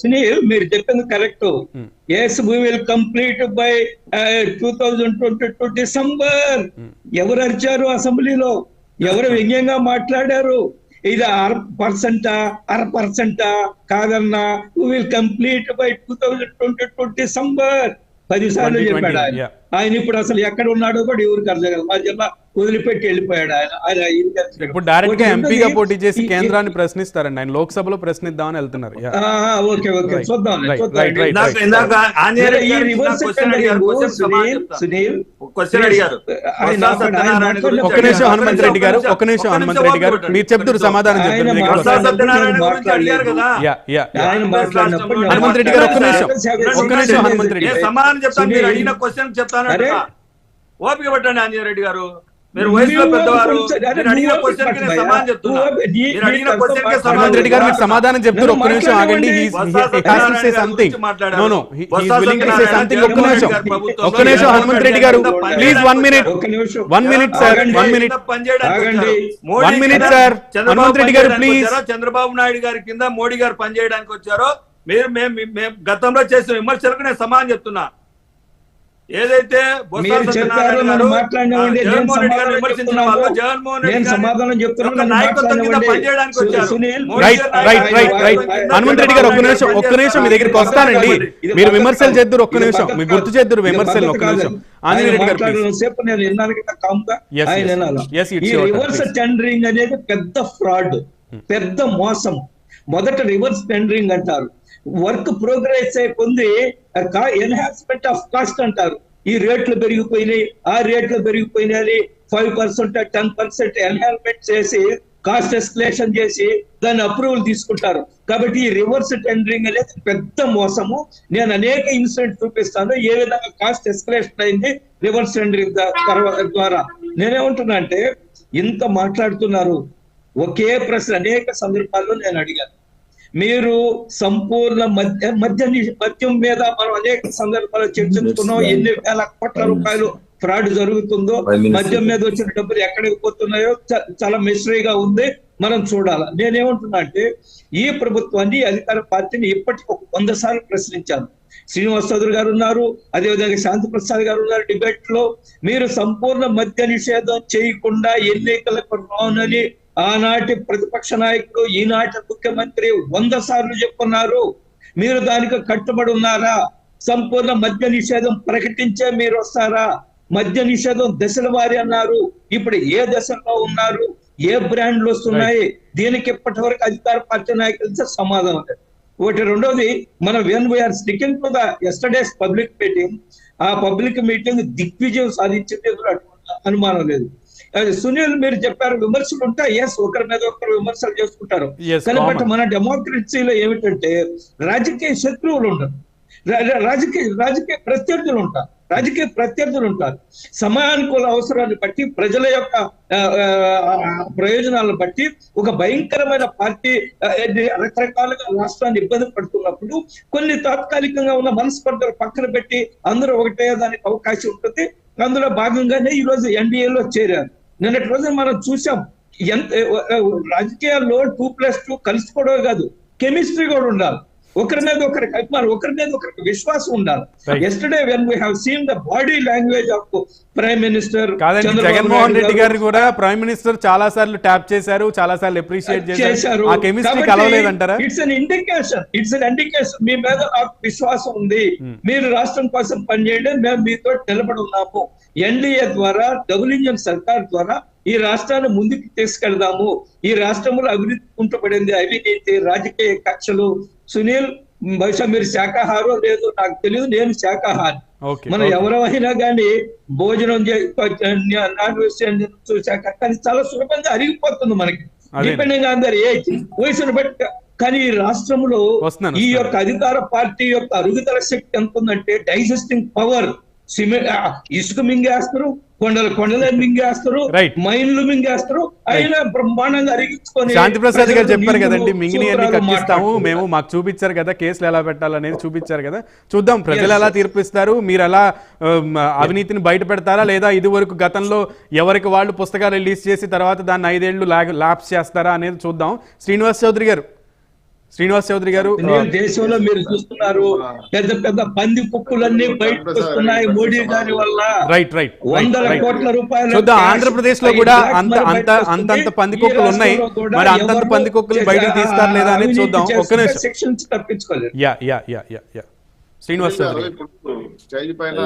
సునీల్, మీరు చెప్పింది correct. Yes, we will complete by 2022 December. ఎవరు అరిచారు అసెంబ్లీలో? ఎవరు వ్యంగ్యంగా మాట్లాడారు? ఇది 1% కాదన్నా, we will complete by 2022 December. 10 సార్లు చెప్పాడు ఆయన. ఆయన ఇప్పుడు అసలు ఎక్కడ ఉన్నాడో కూడా ఎవరికి అర్థం కాదు. మా జిల్లా వదిలిపెట్టి వెళ్ళిపోయాడు ఆయన. ఇప్పుడు డైరెక్ట్ గా ఎంపీగా పోటీ చేసి కేంద్రాన్ని ప్రశ్నిస్తారండి. ఆయన లోక్సభలో ప్రశ్నిద్దామని వెళ్తున్నారు. ఓకే చూద్దాం. ఒక్క నిమిషం హనుమంత్ రెడ్డి గారు, మీరు చెప్తారు సమాధానం చెప్తారు. హనుమంత్ రెడ్డి గారు ఒక్క నిమిషం హనుమంత్ రెడ్డి సమాధానం చెప్తాను. మీరు అడిగిన క్వశ్చన్ చెప్తాను. ఓపిక పట్టండి ఆంజనేయ రెడ్డి గారు, మీరు వయసులో పెద్దవారు. అడిగిన క్వశ్చన్ కి సమాధానం చెప్తున్నా. హనుమంత్ రెడ్డి గారు మీరు సమాధానం చెప్తారు. ఒక్క నిమిషం ఆగండి. ఒక్క నిమిషం హనుమంత్ రెడ్డి గారు please 1 minute. 1 minute sir, 1 minute. 1 minute sir. Hanumanth Reddy గారు ప్లీజ్. చంద్రబాబు నాయుడు గారి కింద మోడీ గారు పనిచేయడానికి వచ్చారో మీరు మేము గతంలో చేసిన విమర్శలకు నేను సమాధానం చెప్తున్నా. ఏదైతే జగన్మోహన్ రెడ్డి గారు విమర్శించిన వాళ్ళు జగన్మోహన్ రెడ్డి నాయకత్వం కింద పనిచేయడానికి వచ్చారు. హనుమంత్ రెడ్డి గారు ఒక్క నిమిషం మీ దగ్గరికి వస్తానండి. మీరు విమర్శలు చేద్దరు, ఒక్క నిమిషం మీరు గుర్తు చేద్దరు విమర్శలు. ఒక్క నిమిషం ఆంజనేయ రెడ్డి గారు రివర్స్ టెండరింగ్ అనేది పెద్ద ఫ్రాడ్, పెద్ద మోసం. మొదట రివర్స్ టెండరింగ్ అంటారు, వర్క్ ప్రోగ్రెస్ అయిపోయింది, ఎన్హాన్స్మెంట్ ఆఫ్ కాస్ట్ అంటారు. ఈ రేట్లు పెరిగిపోయినాయి, ఆ రేట్లు పెరిగిపోయినాయి, 5% 10% ఎన్హాన్స్మెంట్ చేసి కాస్ట్ ఎస్కలేషన్ చేసి దాన్ని అప్రూవల్ తీసుకుంటారు. కాబట్టి ఈ రివర్స్ టెండరింగ్ అనేది పెద్ద మోసము. నేను అనేక ఇన్సిడెంట్ చూపిస్తాను ఏ విధంగా కాస్ట్ ఎస్కలేషన్ అయింది రివర్స్ టెండరింగ్ ద్వారా. నేనేమంటున్నా అంటే, ఇంత మాట్లాడుతున్నారు, ఒకే ప్రశ్న అనేక సందర్భాల్లో నేను అడిగాను. మీరు సంపూర్ణ మద్యం మీద మనం అనేక సందర్భాల్లో చర్చించుకున్నాం. ఎన్ని వేల కోట్ల రూపాయలు ఫ్రాడ్ జరుగుతుందో, మద్యం మీద వచ్చిన డబ్బులు ఎక్కడికి పోతున్నాయో చాలా మిస్టరీగా ఉంది, మనం చూడాలి. నేనేమంటున్నా అంటే, ఈ ప్రభుత్వాన్ని, అధికార పార్టీని ఇప్పటికి 100 సార్లు ప్రశ్నించాను. శ్రీనివాస్ చౌదరి గారు ఉన్నారు, అదేవిధంగా శాంతి ప్రసాద్ గారు ఉన్నారు డిబేట్ లో. మీరు సంపూర్ణ మద్య నిషేధం చేయకుండా ఎన్నికలకు రానని ఆనాటి ప్రతిపక్ష నాయకుడు, ఈనాటి ముఖ్యమంత్రి 100 సార్లు చెప్పున్నారు. మీరు దానికి కట్టుబడి ఉన్నారా? సంపూర్ణ మద్య నిషేధం ప్రకటించే మీరు వస్తారా? మద్య నిషేధం దశల వారి అన్నారు, ఇప్పుడు ఏ దశలో ఉన్నారు? ఏ బ్రాండ్లు వస్తున్నాయి? దీనికి ఇప్పటి వరకు అధికార పార్టీ నాయకులతో సమాధానం లేదు. ఒకటి. రెండోది, మనం when we are sticking to the yesterday's public meeting, ఆ పబ్లిక్ మీటింగ్ దిగ్విజయం సాధించింది, అనుమానం లేదు. సునీల్, మీరు చెప్పారు విమర్శలు ఉంటాయి. ఎస్, ఒకరి మీద ఒకరు విమర్శలు చేసుకుంటారు. కానీ బట్ మన డెమోక్రసీలో ఏమిటంటే, రాజకీయ శత్రువులు ఉండరు, రాజకీయ ప్రత్యర్థులు ఉంటారు. సమయానుకూల అవసరాన్ని బట్టి, ప్రజల యొక్క ప్రయోజనాలను బట్టి ఒక భయంకరమైన పార్టీ రకరకాలుగా రాష్ట్రాన్ని ఇబ్బంది పడుతున్నప్పుడు కొన్ని తాత్కాలికంగా ఉన్న మనస్పర్ధలు పక్కన పెట్టి అందరూ ఒకటే దానికి అవకాశం ఉంటుంది. అందులో భాగంగానే ఈ రోజు ఎన్డీఏలో చేరారు. నిన్నటి రోజు మనం చూసాం, ఎంత రాజకీయాల్లో 2+2 కలుసుకోవడమే కాదు, కెమిస్ట్రీ కూడా ఉండాలి. ఒకరి మీద ఒకరికి అభిమానం, ఒకరి మీద ఒకరికి విశ్వాసం ఉండాలి. Yesterday when we have seen the body language of prime minister. Jaganmohan Reddy గారు కూడా ప్రైమ్ మినిస్టర్ చాలా సార్లు ట్యాప్ చేశారు, చాలా సార్లు అప్రిషియేట్ చేశారు. ఆ కెమిస్ట్రీ కలవలేదంటారా? ఇట్స్ అన్ ఇండికేషన్ మీ మీద నాకు విశ్వాసం ఉంది, మీరు రాష్ట్రం కోసం పనిచేయండి, మేము మీతో నిలబడి ఉన్నాము. ఎన్డీఏ ద్వారా, డబుల్ ఇంజన్ సర్కార్ ద్వారా ఈ రాష్ట్రాన్ని ముందుకు తీసుకెళ్దాము. ఈ రాష్ట్రంలో అభివృద్ధి కుంటుపడింది, అవినీతి, రాజకీయ కక్షలు. సునీల్, బహుశా మీరు శాఖాహారో లేదో నాకు తెలియదు, నేను శాఖాహారి. మనం ఎవరైనా కానీ భోజనం నాన్ వెజ్ చూశాక కానీ చాలా సులభంగా అరిగిపోతుంది మనకి, డిపెండింగ్ ఆన్ దర్ ఏజ్, వయసును బట్టి. కానీ ఈ రాష్ట్రంలో ఈ యొక్క అధికార పార్టీ యొక్క అరుగుదల శక్తి ఎంత ఉందంటే, డైజెస్టింగ్ పవర్. ఇసుక మింగేస్తారు, కొండలు మింగేస్తారు, మైన్లు మింగేస్తారు, అయినా బ్రహ్మాండంగా అరిగించుకొని. శాంతి ప్రసాద్ గారు చెప్పారు కదండి, మింగిని అన్ని కట్టిస్తాము మేము, మాకు చూపించారు కదా కేసులు ఎలా పెట్టాలనేది చూపించారు కదా. చూద్దాం ప్రజలు ఎలా తీర్పిస్తారు, మీరు ఎలా అవినీతిని బయట పెడతారా, లేదా ఇది వరకు గతంలో ఎవరికి వాళ్ళు పుస్తకాలు రిలీజ్ చేసి తర్వాత దాన్ని 5 ఏళ్లు ల్యాప్స్ చేస్తారా అనేది చూద్దాం. శ్రీనివాస్ చౌదరి గారు, శ్రీనివాస్ చౌదరి గారు, దేశంలో మీరు చూస్తున్నారు పెద్ద పెద్ద పంది కుక్కులన్నీ బయటకు వస్తున్నాయి మోడీ గారి వల్ల. రైట్ వందల కోట్ల రూపాయలు చూద్దాం. ఆంధ్రప్రదేశ్ లో కూడా అంత పంది కుక్కలు ఉన్నాయి. మరి అంతంత పంది కుక్కలు బయటకు తీస్తారు లేదా అనేది చూద్దాం. ఒక్క నిమిషం. శిక్ష నుంచి తప్పించుకోలేదు. శ్రీనివాస్ చౌదరి. స్టేజ్ పైన